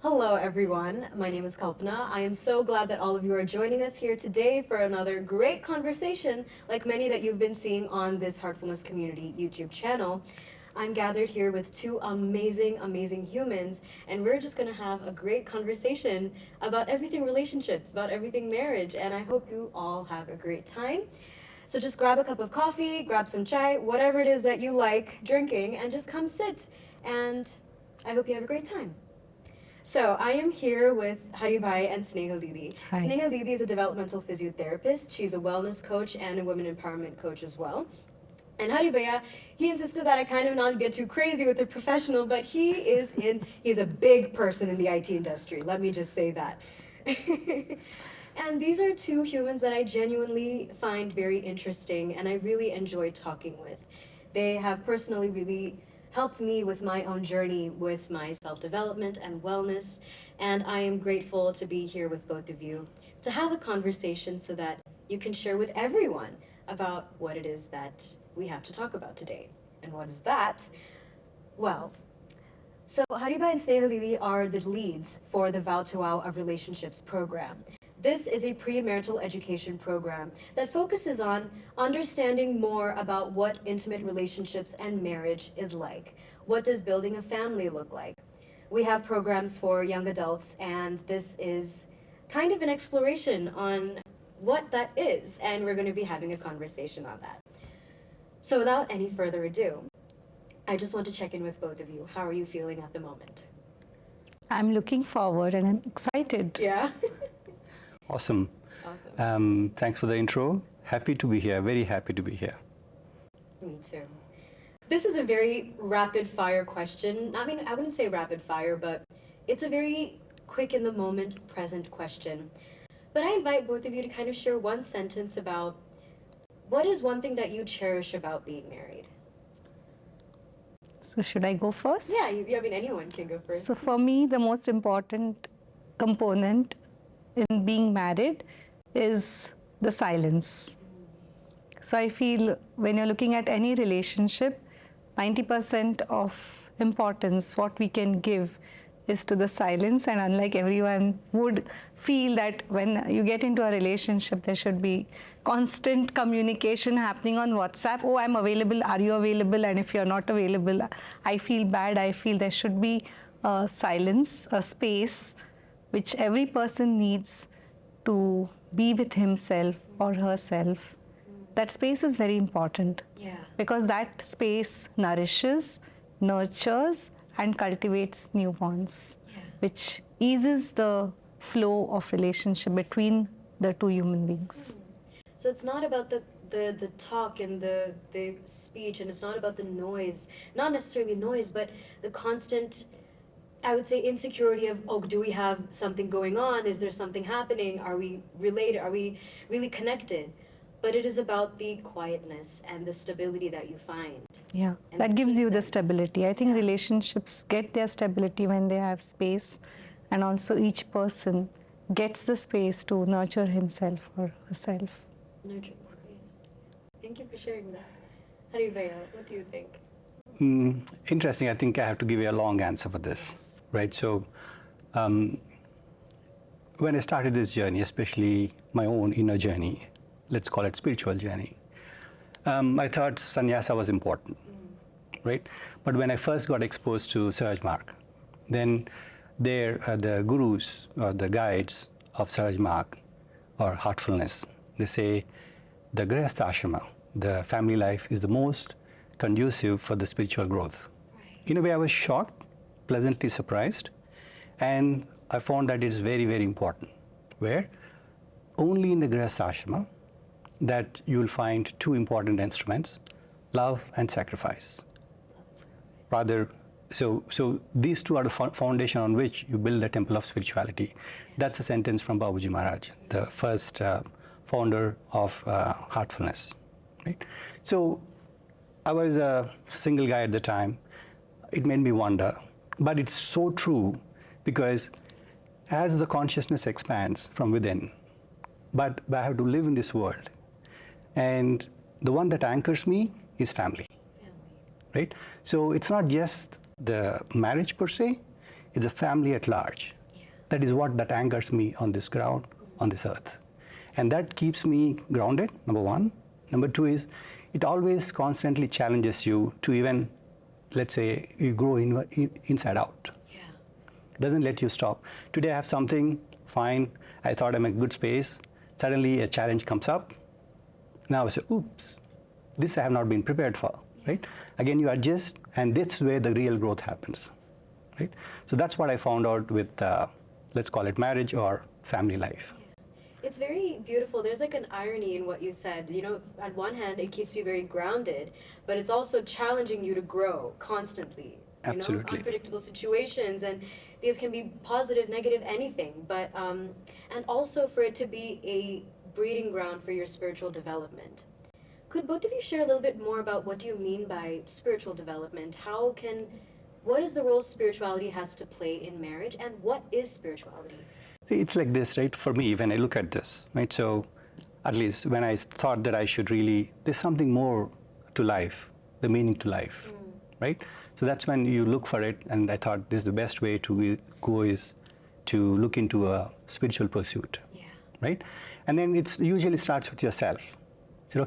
Hello, everyone. My name is Kalpana. I am so glad that all of you are joining us here today for another great conversation, like many that you've been seeing on this Heartfulness Community YouTube channel. I'm gathered here with two amazing humans, and we're just gonna have a great conversation about everything relationships, about everything marriage, and I hope you all have a great time. So just grab a cup of coffee, grab some chai, whatever it is that you like drinking, and just come sit, and I hope you have a great time. So I am here with Haribhai and Snehal Didi. Hi. Snehal Didi is a developmental physiotherapist. She's a wellness coach and a women empowerment coach as well. And Haribhaiya, he insisted that I kind of not get too crazy with the professional, but he's a big person in the IT industry. Let me just say that. And these are two humans that I genuinely find very interesting and I really enjoy talking with. They have personally really helped me with my own journey with my self-development and wellness, and I am grateful to be here with both of you to have a conversation so that you can share with everyone about what it is that we have to talk about today. And what is that? Well, so Haribhai and Snehal Didi are the leads for the Vow to Wow of Relationships program. This is a premarital education program that focuses on understanding more about what intimate relationships and marriage is like. What does building a family look like? We have programs for young adults, and this is kind of an exploration on what that is, and we're going to be having a conversation on that. So without any further ado, I just want to check in with both of you. How are you feeling at the moment? I'm looking forward and I'm excited. Yeah? Awesome. Thanks for the intro. Happy to be here, very happy to be here. Me too. This is a very rapid fire question. I mean, I wouldn't say rapid fire, but it's a very quick in the moment, present question. But I invite both of you to kind of share one sentence about what is one thing that you cherish about being married? So should I go first? Yeah, I mean, anyone can go first. So for me, the most important component in being married is the silence. So I feel when you're looking at any relationship, 90% of importance, what we can give is to the silence, and unlike everyone would feel that when you get into a relationship, there should be constant communication happening on WhatsApp. Oh, I'm available, are you available? And if you're not available, I feel bad. I feel there should be a silence, a space, which every person needs to be with himself or herself. That space is very important. Yeah. Because that space nourishes, nurtures, and cultivates new bonds, which eases the flow of relationship between the two human beings. So it's not about the talk and the speech, and it's not about the noise, not necessarily noise, but the constant, I would say, insecurity of, oh, do we have something going on? Is there something happening? Are we related? Are we really connected? But it is about the quietness and the stability that you find. Yeah, And that the gives peace you the that- stability. I think relationships get their stability when they have space, and also each person gets the space to nurture himself or herself. Nurture the space. Thank you for sharing that. Haribhaiya, what do you think? Interesting. I think I have to give you a long answer for this, right? So when I started this journey, especially my own inner journey, let's call it spiritual journey, I thought sannyasa was important, right? But when I first got exposed to Sahaj Marg, then there the gurus or the guides of Sahaj Marg or Heartfulness, they say the grihastha ashrama, the family life, is the most conducive for the spiritual growth. In a way, I was shocked, pleasantly surprised, and I found that it is very, very important, where only in the grihastha ashrama that you will find two important instruments, love and sacrifice. Rather, so these two are the foundation on which you build the temple of spirituality. That's a sentence from Babuji Maharaj, the first founder of Heartfulness. Right? So I was a single guy at the time. It made me wonder, but it's so true, because as the consciousness expands from within, but I have to live in this world, and the one that anchors me is family. Right? So it's not just the marriage per se, it's a family at large. Yeah. That is what that anchors me on this ground, on this earth. And that keeps me grounded, number one. Number two is, it always constantly challenges you to even, let's say, you grow inside out. Yeah. It doesn't let you stop. Today I have something, fine, I thought I'm in a good space. Suddenly a challenge comes up. Now I say, oops, this I have not been prepared for, right? Again, you adjust, and that's where the real growth happens, right? So that's what I found out with, let's call it marriage or family life. It's very beautiful. There's like an irony in what you said. You know, on one hand, it keeps you very grounded, but it's also challenging you to grow constantly. Absolutely. You know, unpredictable situations, and these can be positive, negative, anything. But and also for it to be a breeding ground for your spiritual development. Could both of you share a little bit more about what do you mean by spiritual development? What is the role spirituality has to play in marriage, and what is spirituality? See, it's like this, right? For me, when I look at this, right? So, at least when I thought that I should really, there's something more to life, the meaning to life, right? So that's when you look for it, and I thought this is the best way to go is to look into a spiritual pursuit, right? And then it usually starts with yourself. So,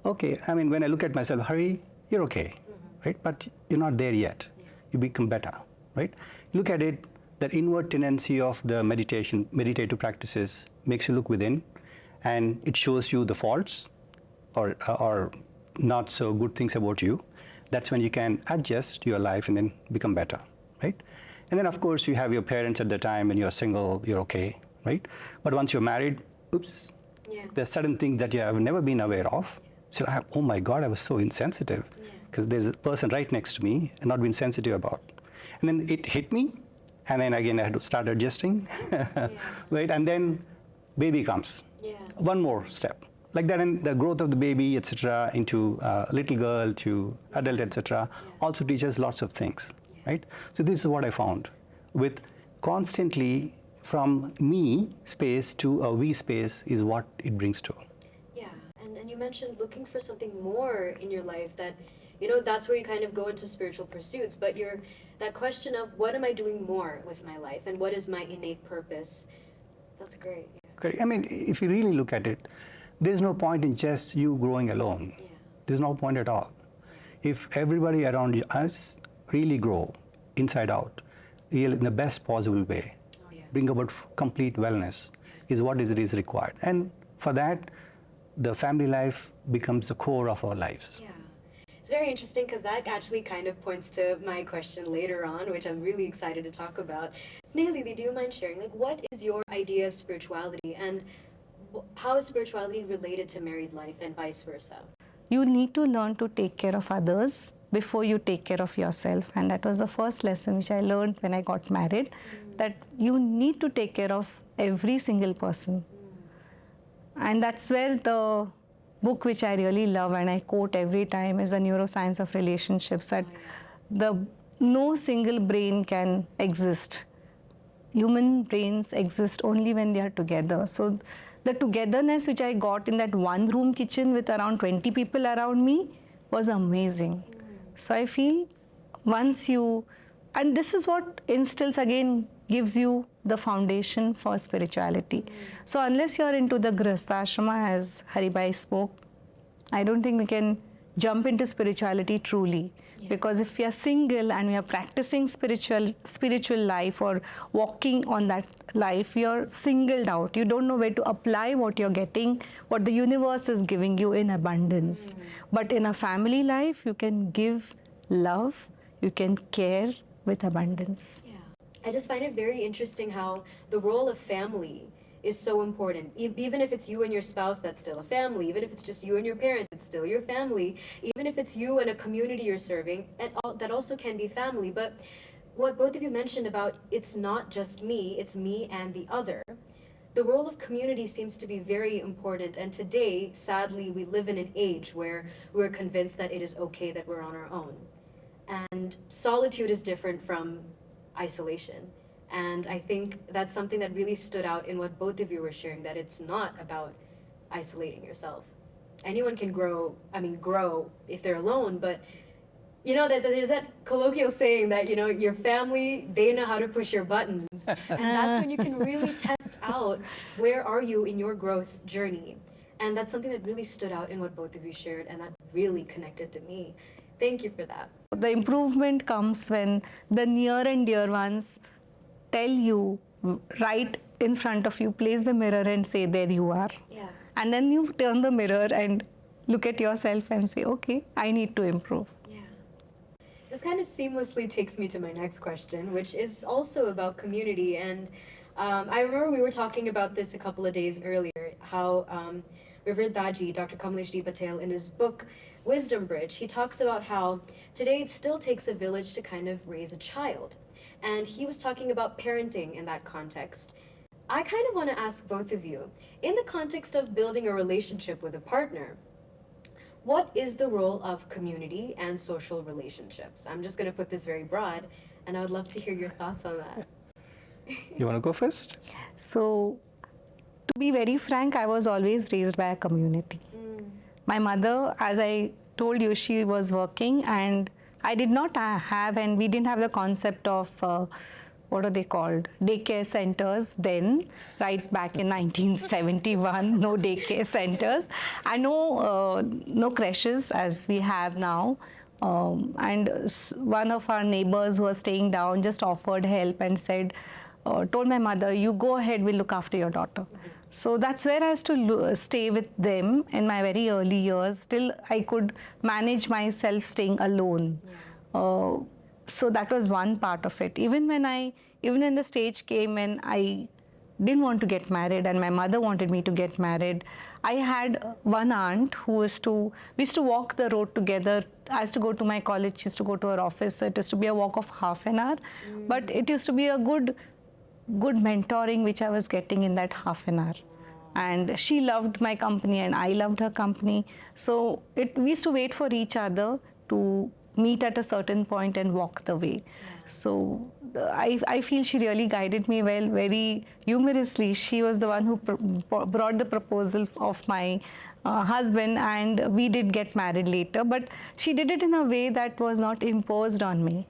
okay, I mean, when I look at myself, Hari, you're okay, right? But you're not there yet. You become better, right? Look at it. That inward tendency of the meditative practices makes you look within, and it shows you the faults or not so good things about you. That's when you can adjust your life and then become better, right? And then, of course, you have your parents at the time, and you're single, you're okay, right? But once you're married, oops, there's certain things that you have never been aware of. So, oh my God, I was so insensitive because there's a person right next to me and not being sensitive about. And then it hit me. And then again, I had to start adjusting, right? And then baby comes. One more step. Like that, and the growth of the baby, etc., into little girl to adult, etc., also teaches lots of things, right? So this is what I found. With constantly from me space to a we space is what it brings to. Yeah, and you mentioned looking for something more in your life that, you know, that's where you kind of go into spiritual pursuits, but that question of what am I doing more with my life and what is my innate purpose, that's great. Correct. I mean, if you really look at it, there's no point in just you growing alone. There's no point at all. If everybody around us really grow inside out, in the best possible way, bring about complete wellness is what is required. And for that, the family life becomes the core of our lives. It's very interesting because that actually kind of points to my question later on, which I'm really excited to talk about. Snehal, do you mind sharing, like, what is your idea of spirituality, and how is spirituality related to married life and vice versa? You need to learn to take care of others before you take care of yourself. And that was the first lesson which I learned when I got married, that you need to take care of every single person. And that's where the book which I really love and I quote every time is The Neuroscience of Relationships, that no single brain can exist. Human brains exist only when they are together. So the togetherness which I got in that one room kitchen with around 20 people around me was amazing. So I feel once you, and this is what instills again, gives you the foundation for spirituality. So unless you're into the Grihastha as Haribai spoke, I don't think we can jump into spirituality truly. Because if we are single and we are practicing spiritual life or walking on that life, you're singled out. You don't know where to apply what you're getting, what the universe is giving you in abundance. But in a family life, you can give love, you can care with abundance. I just find it very interesting how the role of family is so important. Even if it's you and your spouse, that's still a family. Even if it's just you and your parents, it's still your family. Even if it's you and a community you're serving, that also can be family. But what both of you mentioned about it's not just me, it's me and the other. The role of community seems to be very important. And today, sadly, we live in an age where we're convinced that it is okay that we're on our own. And solitude is different from isolation. And I think that's something that really stood out in what both of you were sharing, that it's not about isolating yourself. Anyone can grow if they're alone, but you know, that there's that colloquial saying that, you know, your family, they know how to push your buttons. And that's when you can really test out where are you in your growth journey. And that's something that really stood out in what both of you shared, and that really connected to me. Thank you for that. The improvement comes when the near and dear ones tell you right in front of you, place the mirror and say, there you are. Yeah. And then you turn the mirror and look at yourself and say, okay, I need to improve. Yeah. This kind of seamlessly takes me to my next question, which is also about community. And I remember we were talking about this a couple of days earlier, how Revered Daji, Dr. Kamlesh D. Patel, in his book, Wisdom Bridge, he talks about how today it still takes a village to kind of raise a child. And he was talking about parenting in that context. I kind of want to ask both of you, in the context of building a relationship with a partner, what is the role of community and social relationships? I'm just going to put this very broad, and I would love to hear your thoughts on that. You want to go first? So, to be very frank, I was always raised by a community. My mother, as I told you, she was working, and I did not have, and we didn't have the concept of, what are they called, daycare centers then, right back in 1971, no daycare centers, and no creches as we have now. And one of our neighbors who was staying down just offered help and said, told my mother, you go ahead, we'll look after your daughter. So that's where I used to stay with them in my very early years, till I could manage myself staying alone. Yeah. So that was one part of it. Even when the stage came when I didn't want to get married and my mother wanted me to get married, I had one aunt who we used to walk the road together. I used to go to my college, she used to go to her office, so it used to be a walk of half an hour. But it used to be a good mentoring which I was getting in that half an hour. And she loved my company and I loved her company. So we used to wait for each other to meet at a certain point and walk the way. So I feel she really guided me well, very humorously. She was the one who brought the proposal of my husband, and we did get married later. But she did it in a way that was not imposed on me.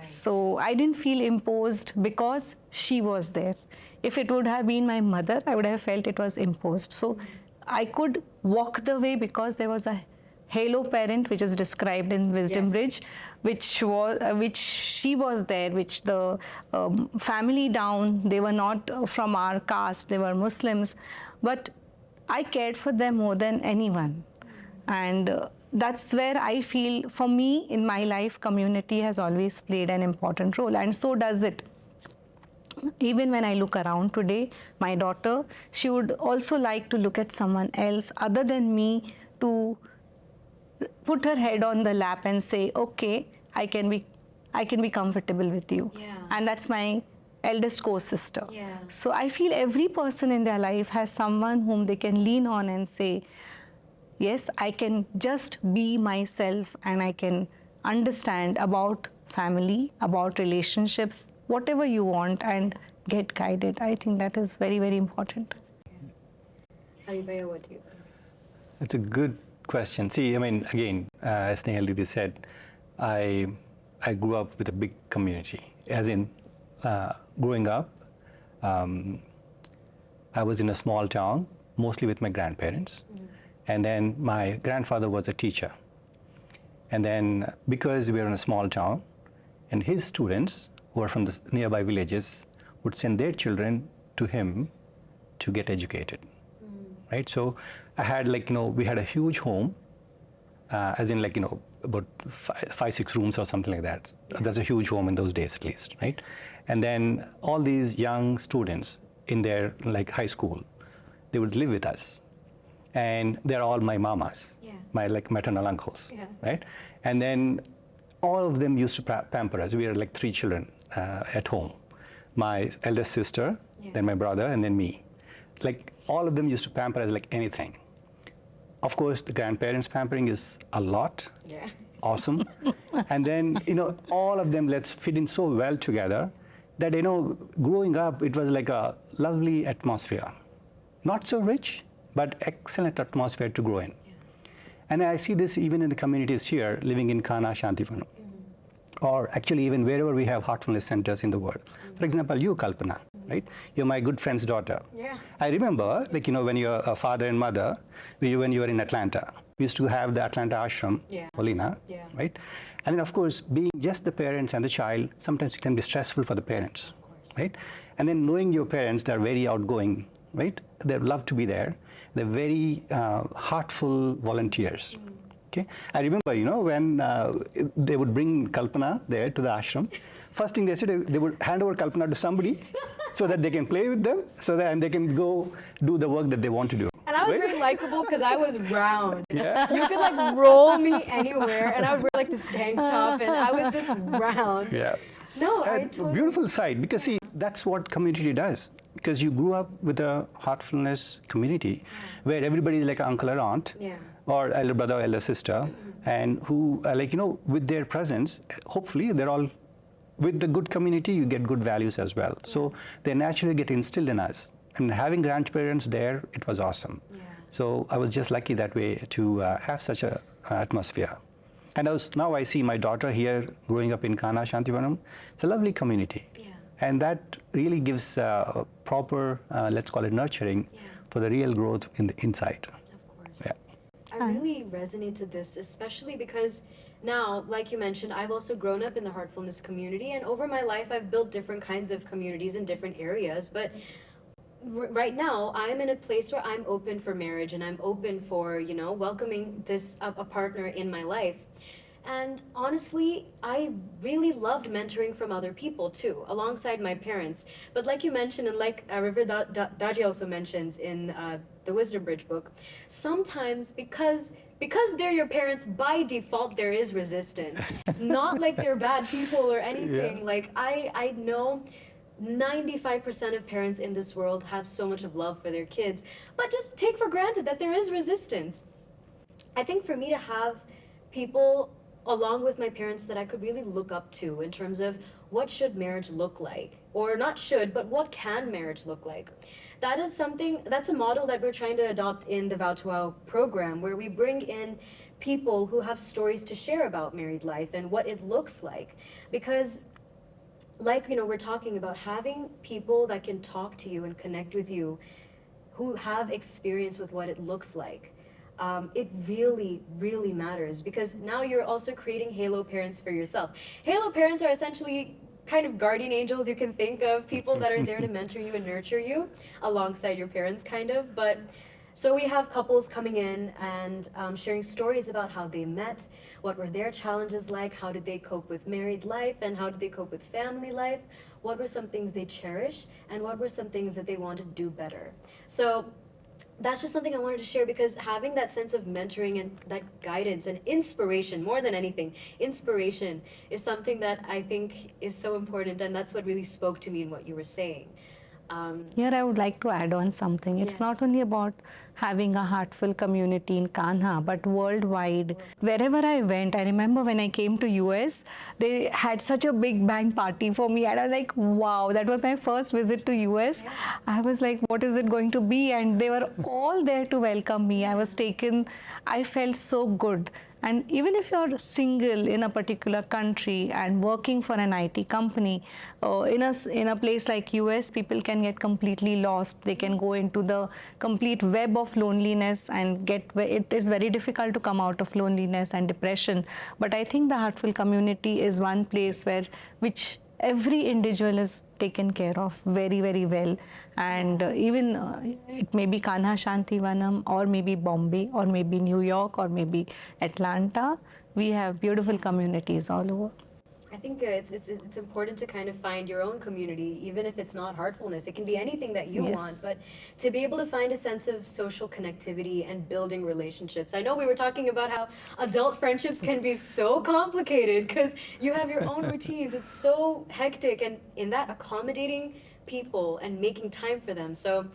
So I didn't feel imposed because she was there. If it would have been my mother, I would have felt it was imposed. So I could walk the way because there was a halo parent, which is described in Wisdom Bridge, which she was there, which the family down, they were not from our caste, they were Muslims, but I cared for them more than anyone. And that's where I feel, for me, in my life, community has always played an important role, and so does it. Even when I look around today, my daughter, she would also like to look at someone else other than me to put her head on the lap and say, okay, I can be comfortable with you. Yeah. And that's my eldest co-sister. Yeah. So I feel every person in their life has someone whom they can lean on and say, yes, I can just be myself and I can understand about family, about relationships, whatever you want, and get guided. I think that is very, very important. Haribaya, what do you think? It's a good question. See, I mean, again, as Snehal Didi said, I grew up with a big community. As in, growing up, I was in a small town, mostly with my grandparents. And then my grandfather was a teacher. And then because we were in a small town, and his students, who are from the nearby villages, would send their children to him to get educated, right? So I had we had a huge home, as in about 5-6 rooms or something like that. Yeah. That's a huge home in those days at least, right? And then all these young students in their high school, they would live with us. And they're all my mamas, my maternal uncles, right? And then all of them used to pamper us. We were 3 children at home. My eldest sister, then my brother, and then me. All of them used to pamper us like anything. Of course, the grandparents' pampering is a lot, awesome. And then, all of them, let's fit in so well together that, growing up, it was like a lovely atmosphere. Not so rich, but excellent atmosphere to grow in. And I see this even in the communities here, living in Kana Shantivanam, or actually even wherever we have heartfulness centers in the world. For example, you, Kalpana, right? You're my good friend's daughter. Yeah. I remember, like, when you're a father and mother, when you were in Atlanta, we used to have the Atlanta ashram, Yeah. Olina, Yeah. right? And then, of course, being just the parents and the child, sometimes it can be stressful for the parents, right? And then knowing your parents, they're very outgoing, right? They love to be there. They're very heartful volunteers. Okay, I remember, when they would bring Kalpana there to the ashram, first thing they said, they would hand over Kalpana to somebody so that they can play with them, and they can go do the work that they want to do. And I was Right? very likable because I was round. Yeah. You could like roll me anywhere, and I would wear like this tank top, and I was just round. Yeah. No, I And totally. beautiful side, because see, that's what community does. Because you grew up with a heartfulness community where everybody is like an uncle or aunt, Yeah. or elder brother or elder sister, and who, with their presence, hopefully they're all, with the good community, you get good values as well. So they naturally get instilled in us. And having grandparents there, it was awesome. Yeah. So I was just lucky that way to have such a atmosphere. And now I see my daughter here growing up in Kana Shantivanam. It's a lovely community. Yeah. And that really gives proper, let's call it nurturing, for the real growth in the inside. Of course. Yeah. I really resonate to this, especially because now, like you mentioned, I've also grown up in the heartfulness community, and over my life, I've built different kinds of communities in different areas. But right now, I'm in a place where I'm open for marriage, and I'm open for, welcoming a partner in my life. And honestly, I really loved mentoring from other people too, alongside my parents. But like you mentioned, and like River Daji also mentions in the Wisdom Bridge book, sometimes because they're your parents, by default there is resistance. Not like they're bad people or anything. Yeah. Like I know 95% of parents in this world have so much of love for their kids, but just take for granted that there is resistance. I think for me to have people along with my parents that I could really look up to in terms of what should marriage look like, or not should, but what can marriage look like. That's a model that we're trying to adopt in the Vow to Wow program, where we bring in people who have stories to share about married life and what it looks like. Because we're talking about having people that can talk to you and connect with you who have experience with what it looks like. It really, really matters, because now you're also creating halo parents for yourself. Halo parents are essentially kind of guardian angels you can think of, people that are there to mentor you and nurture you alongside your parents, kind of. But so we have couples coming in and sharing stories about how they met, what were their challenges like, how did they cope with married life, and how did they cope with family life, what were some things they cherish, and what were some things that they want to do better. So that's just something I wanted to share, because having that sense of mentoring and that guidance and inspiration, more than anything, inspiration is something that I think is so important, and that's what really spoke to me in what you were saying. Here I would like to add on something. It's Yes. not only about having a heartful community in Kanha, but worldwide. Wherever I went, I remember when I came to US, they had such a big bang party for me, and I was like, wow, that was my first visit to US. I was like, what is it going to be? And they were all there to welcome me. I was taken, I felt so good. And even if you're single in a particular country and working for an IT company, in a place like US, people can get completely lost. They can go into the complete web of loneliness and it is very difficult to come out of loneliness and depression. But I think the Heartful community is one place which every individual is taken care of very, very well. And even it may be Kanha Shantivanam, or maybe Bombay, or maybe New York, or maybe Atlanta. We have beautiful communities all over. I think it's important to kind of find your own community, even if it's not heartfulness. It can be anything that you Yes. want, but to be able to find a sense of social connectivity and building relationships. I know we were talking about how adult friendships can be so complicated because you have your own routines. It's so hectic, and in that, accommodating people and making time for them. So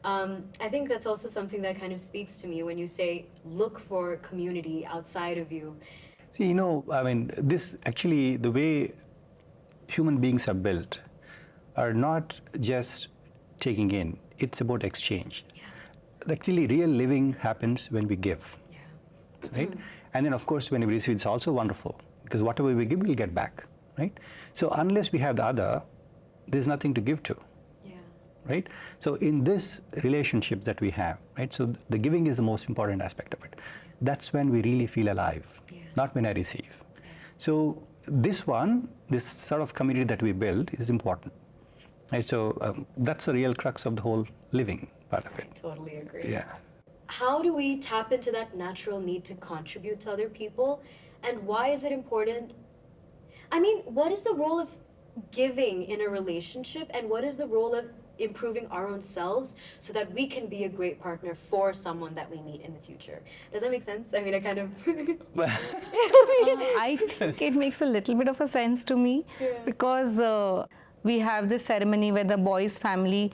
I think that's also something that kind of speaks to me when you say look for community outside of you. See, this actually, the way human beings are built are not just taking in, it's about exchange. Yeah. Actually, real living happens when we give. Yeah. right? And then, of course, when we receive, it's also wonderful, because whatever we give, we'll get back, right? So unless we have the other, there's nothing to give to, right? So in this relationship that we have, right? So the giving is the most important aspect of it. That's when we really feel alive, not when I receive. So this sort of community that we build is important, right? So that's the real crux of the whole living part of it. I totally agree. Yeah. How do we tap into that natural need to contribute to other people, and why is it important? I mean, what is the role of giving in a relationship, and what is the role of improving our own selves so that we can be a great partner for someone that we meet in the future? Does that make sense? I mean, I kind of... I think it makes a little bit of a sense to me, because we have this ceremony where the boy's family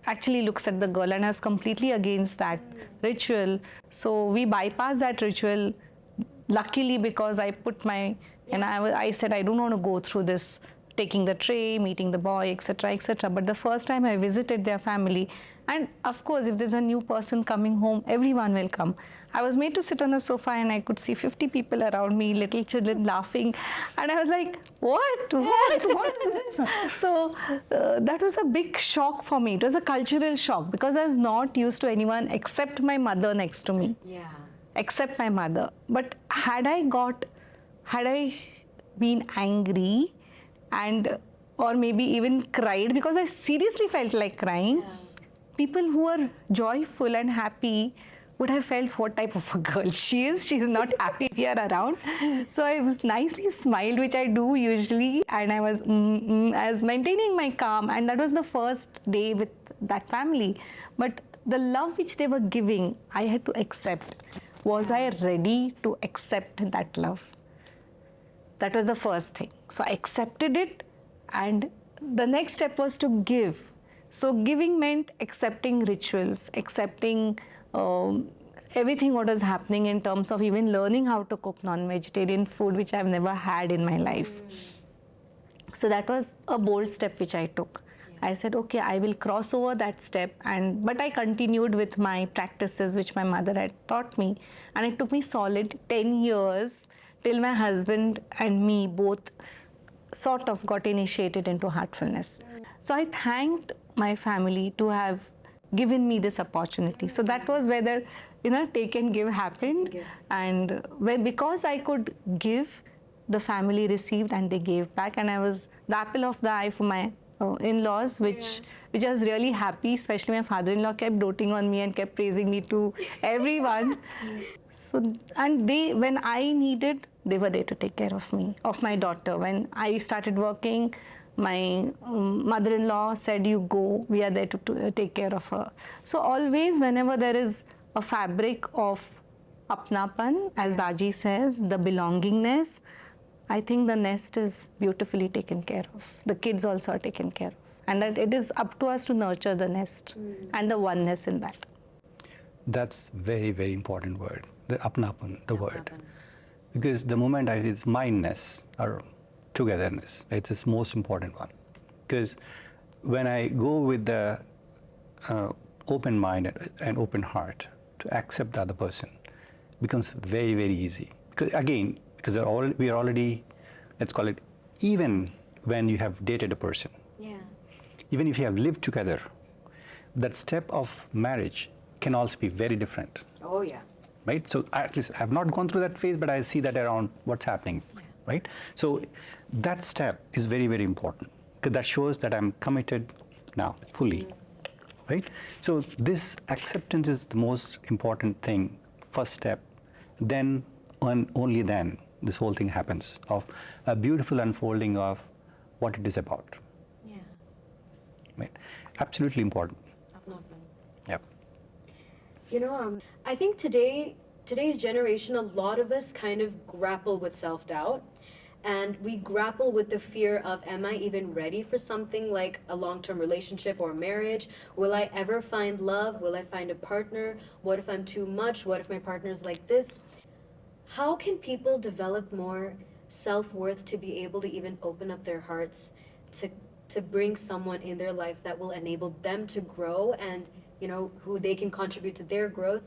actually looks at the girl, and I was completely against that ritual. So we bypassed that ritual, luckily, because I put my... And I said, I don't want to go through this, taking the tray, meeting the boy, etc., etc. But the first time I visited their family, and of course, if there's a new person coming home, everyone will come. I was made to sit on a sofa, and I could see 50 people around me, little children laughing. And I was like, what is this? So that was a big shock for me. It was a cultural shock, because I was not used to anyone except my mother next to me. Except my mother. But had I been angry, or maybe even cried, because I seriously felt like crying, people who are joyful and happy would have felt what type of a girl she is. She's not happy we are around. So I was nicely smiled, which I do usually, and I was maintaining my calm, and that was the first day with that family. But the love which they were giving, I had to accept. Was I ready to accept that love? That was the first thing. So I accepted it, and the next step was to give. So giving meant accepting rituals, accepting everything what was happening in terms of even learning how to cook non-vegetarian food, which I've never had in my life. So that was a bold step which I took. I said, okay, I will cross over that step, but I continued with my practices which my mother had taught me, and it took me solid 10 years till my husband and me both sort of got initiated into Heartfulness. So I thanked my family to have given me this opportunity. So that was where the take and give happened, and because I could give, the family received and they gave back, and I was the apple of the eye for my in-laws, which I was really happy. Especially my father-in-law kept doting on me and kept praising me to everyone. So, and when I needed, they were there to take care of me, of my daughter. When I started working, my mother-in-law said, you go, we are there to take care of her. So always, whenever there is a fabric of apnapan, as Daji says, the belongingness, I think the nest is beautifully taken care of. The kids also are taken care of. And that it is up to us to nurture the nest and the oneness in that. That's very, very important word, the apnapan, the word. Because the moment it's mindness or togetherness, it's its most important one. Because when I go with the open mind and open heart to accept the other person, it becomes very, very easy. Because we are already, let's call it, even when you have dated a person, even if you have lived together, that step of marriage can also be very different. Oh, yeah. Right? So at least I've not gone through that phase, but I see that around what's happening, right? So that step is very, very important, because that shows that I'm committed now, fully, right? So this acceptance is the most important thing, first step. Then, only then, this whole thing happens, of a beautiful unfolding of what it is about. Yeah. Right? Absolutely important. Yep. I think today's generation, a lot of us kind of grapple with self-doubt, and we grapple with the fear of, am I even ready for something like a long-term relationship or marriage? Will I ever find love? Will I find a partner? What if I'm too much? What if my partner's like this? How can people develop more self-worth to be able to even open up their hearts to bring someone in their life that will enable them to grow and, who they can contribute to their growth?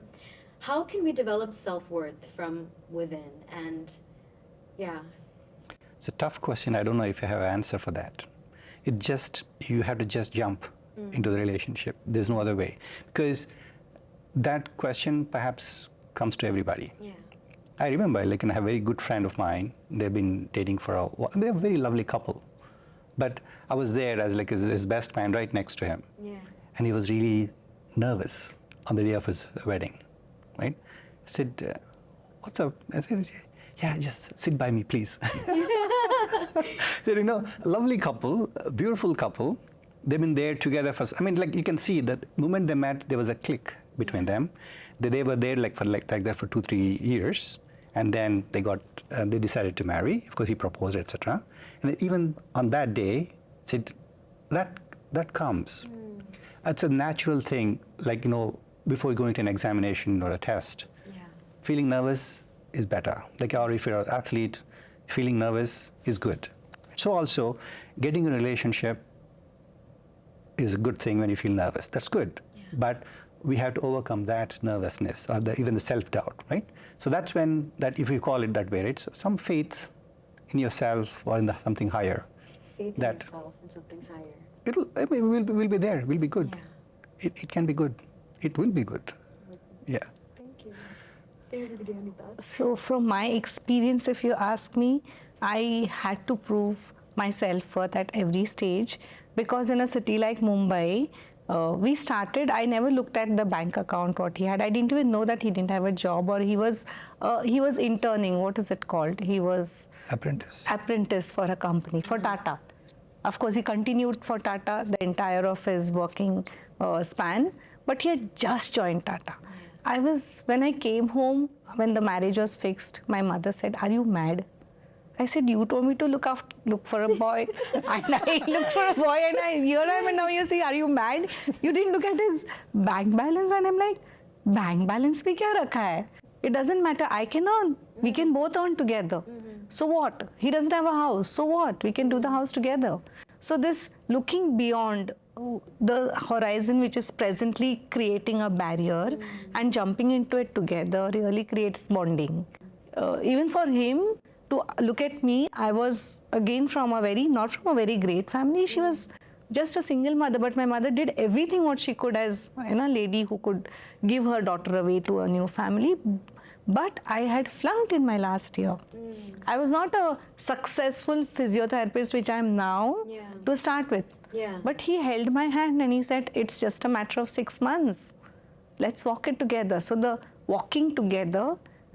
how can we develop self-worth from within? And yeah. It's a tough question. I don't know if I have an answer for that. You have to just jump into the relationship. There's no other way. Because that question perhaps comes to everybody. Yeah. I remember, I have a very good friend of mine. They've been dating for a while. They're a very lovely couple. But I was there as his best man right next to him. Yeah. And he was really nervous on the day of his wedding, right? I said, what's up? I said, yeah, just sit by me, please. So, a lovely couple, a beautiful couple. They've been there together for, you can see that the moment they met, there was a click between them. They were there for that for 2-3 years. And then they decided to marry. Of course, he proposed, etc. And even on that day, said, that comes. It's a natural thing, before going to an examination or a test. Yeah. Feeling nervous is better. Or if you're an athlete, feeling nervous is good. So also, getting in a relationship is a good thing when you feel nervous. That's good. Yeah. But we have to overcome that nervousness or even the self-doubt, right? So that's when, if you call it that way, right? So some faith in yourself or in something higher. Faith in yourself and something higher. We'll be there. We'll be good. Yeah. It can be good. It will be good. Yeah. Thank you. Snehal, did you have any thoughts? So from my experience, if you ask me, I had to prove my self-worth at every stage, because in a city like Mumbai, I never looked at the bank account, what he had. I didn't even know that he didn't have a job, or he was interning. What is it called? He was apprentice for a company, for Tata. Of course, he continued for Tata the entire of his working span, but he had just joined Tata. When I came home, when the marriage was fixed, my mother said, "Are you mad?" I said, "You told me to look for a boy." And I looked for a boy, and here I am, and now you say, "Are you mad? You didn't look at his bank balance." And I'm like, bank balance pe kya rakha hai? It doesn't matter. I can earn. We can both earn together. So what? He doesn't have a house. So what? We can do the house together. So this looking beyond the horizon, which is presently creating a barrier, and jumping into it together really creates bonding. Even for him to look at me, I was again not from a very great family. She was just a single mother, but my mother did everything what she could as a lady who could give her daughter away to a new family. But I had flunked in my last year. I was not a successful physiotherapist, which I am now to start with. Yeah. But he held my hand and he said, "It's just a matter of 6 months. Let's walk it together." So the walking together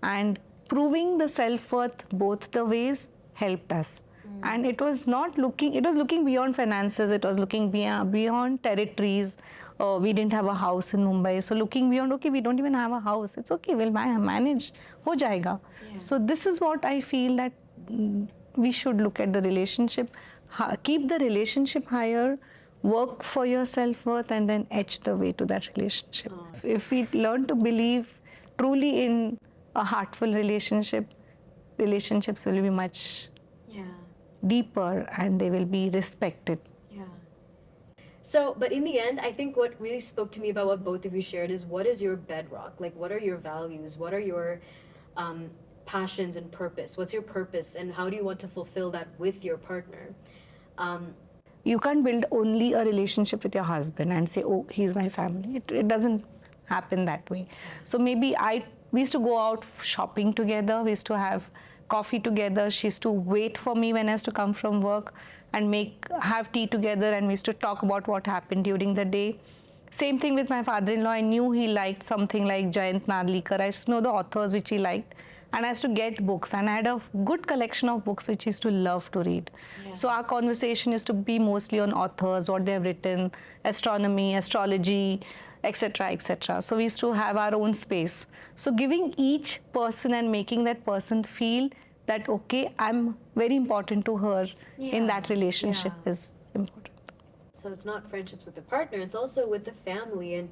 and proving the self-worth both the ways helped us. And it was looking beyond finances, it was looking beyond territories. We didn't have a house in Mumbai, so looking beyond, okay, we don't even have a house, it's okay, we'll manage, ho jayega. Yeah. So this is what I feel that we should look at the relationship, keep the relationship higher, work for your self-worth, and then edge the way to that relationship. If we learn to believe truly in a heartful relationships will be much deeper, and they will be respected. Yeah. So, but in the end, I think what really spoke to me about what both of you shared is, what is your bedrock? What are your values? What are your passions and purpose? What's your purpose, and how do you want to fulfill that with your partner? You can't build only a relationship with your husband and say, "Oh, he's my family." It doesn't happen that way. So maybe we used to go out shopping together. We used to have coffee together. She used to wait for me when I used to come from work and have tea together, and we used to talk about what happened during the day. Same thing with my father-in-law. I knew he liked something like Jayant Narlikar. I used to know the authors which he liked, and I used to get books, and I had a good collection of books which he used to love to read. Yeah. So our conversation used to be mostly on authors, what they have written, astronomy, astrology, etc., etc. So we used to have our own space. So giving each person and making that person feel that, okay, I'm very important to her in that relationship is important. So it's not friendships with the partner, it's also with the family. And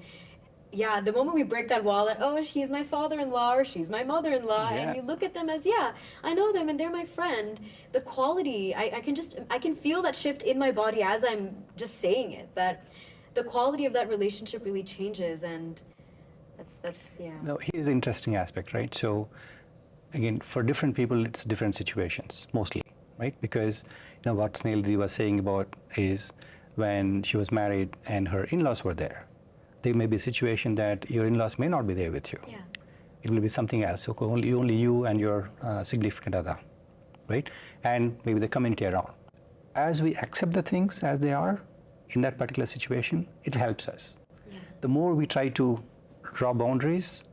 yeah, the moment we break that wall that, oh, he's my father-in-law or she's my mother-in-law, and you look at them as, I know them and they're my friend, the quality, I can feel that shift in my body as I'm just saying it, that the quality of that relationship really changes. And That's yeah. Now, here's the interesting aspect, right? So, again, for different people, it's different situations, mostly, right? Because, what Snehal was saying about is when she was married and her in-laws were there, there may be a situation that your in-laws may not be there with you. Yeah. It will be something else. So only you and your significant other, right? And maybe the community around. As we accept the things as they are in that particular situation, it helps us. Yeah. The more we try to draw boundaries,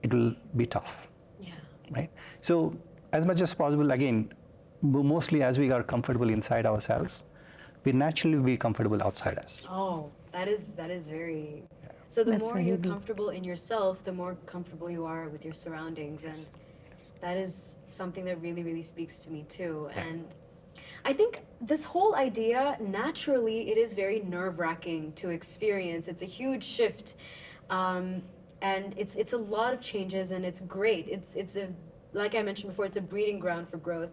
it will be tough. Yeah. Right? So as much as possible, again, mostly as we are comfortable inside ourselves, we naturally be comfortable outside us. Oh, that is very. So the That's more very you're deep. comfortable in yourself, the more comfortable you are with your surroundings, Yes. and that is something that really, really speaks to me too. Yeah. And I think this whole idea, naturally, it is very nerve-wracking to experience. It's a huge shift, and it's a lot of changes, and it's great. It's a, like I mentioned before, it's a breeding ground for growth.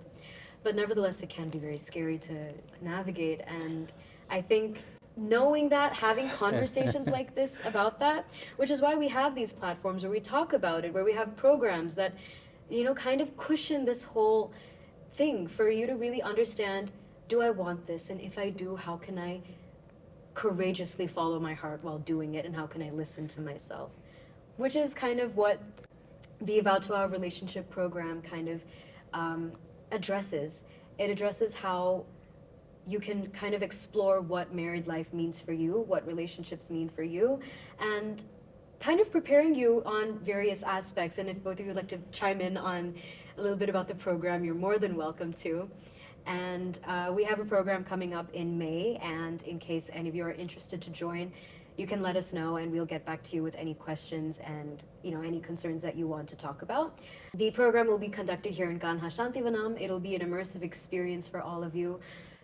But nevertheless, it can be very scary to navigate. And I think knowing that, having conversations like this about that, which is why we have these platforms where we talk about it, where we have programs that, kind of cushion this whole thing for you to really understand, do I want this? And if I do, how can I courageously follow my heart while doing it? And how can I listen to myself? Which is kind of what the Vow to Our Relationship program kind of addresses. It addresses how you can kind of explore what married life means for you, what relationships mean for you, and kind of preparing you on various aspects. And if both of you would like to chime in on a little bit about the program, you're more than welcome to. And we have a program coming up in May, and in case any of you are interested to join, you can let us know and we'll get back to you with any questions and any concerns that you want to talk about. The program will be conducted here in Kanha Shantivanam. It'll be an immersive experience for all of you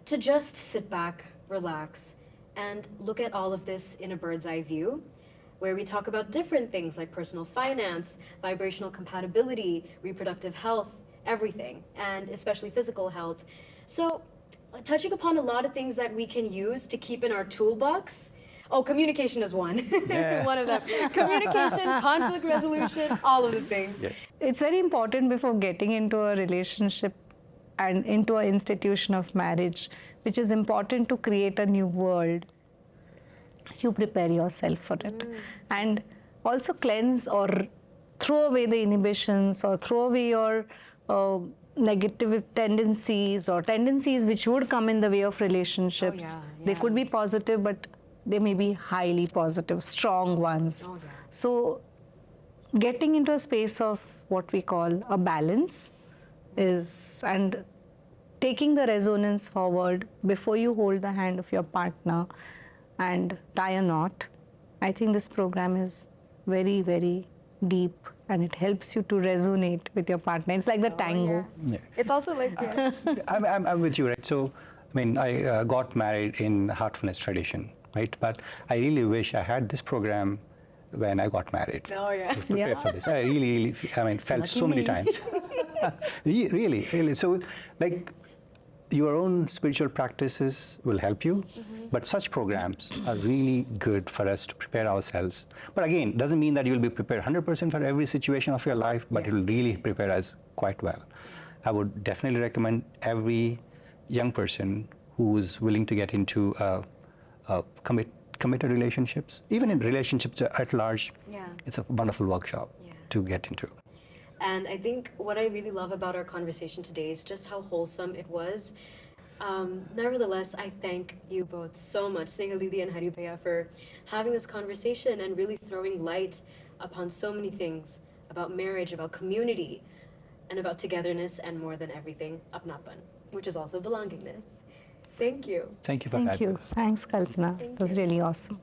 to just sit back, relax, and look at all of this in a bird's eye view, where we talk about different things like personal finance, vibrational compatibility, reproductive health, everything, and especially physical health. So, touching upon a lot of things that we can use to keep in our toolbox. Oh, communication is one. Yeah. One of them. Communication, conflict resolution, all of the things. Yes. It's very important before getting into a relationship and into an institution of marriage, which is important to create a new world. You prepare yourself for it. And also cleanse or throw away the inhibitions or throw away your negative tendencies or tendencies which would come in the way of relationships. Oh, yeah, They yeah. could be positive, but they may be highly positive, strong ones. Oh, yeah. So getting into a space of what we call a balance is, and taking the resonance forward before you hold the hand of your partner and tie a knot. I think this program is very, very deep, and it helps you to resonate with your partner. It's like the tango. Yeah. It's also like I'm with you, right? So, I got married in Heartfulness tradition, right? But I really wish I had this program when I got married. Oh, yeah. To prepare for this. I really, felt so many times. Really. So, your own spiritual practices will help you, but such programs are really good for us to prepare ourselves. But again, doesn't mean that you'll be prepared 100% for every situation of your life, but it will really prepare us quite well. I would definitely recommend every young person who's willing to get into committed relationships, even in relationships at large. Yeah. It's a wonderful workshop to get into. And I think what I really love about our conversation today is just how wholesome it was. Nevertheless, I thank you both so much, Snehal and Haribhaiya, for having this conversation and really throwing light upon so many things about marriage, about community, and about togetherness, and more than everything, apnapan, which is also belongingness. Thank you. Thank you for Thank that. you. Thanks, Kalpana. It was really awesome.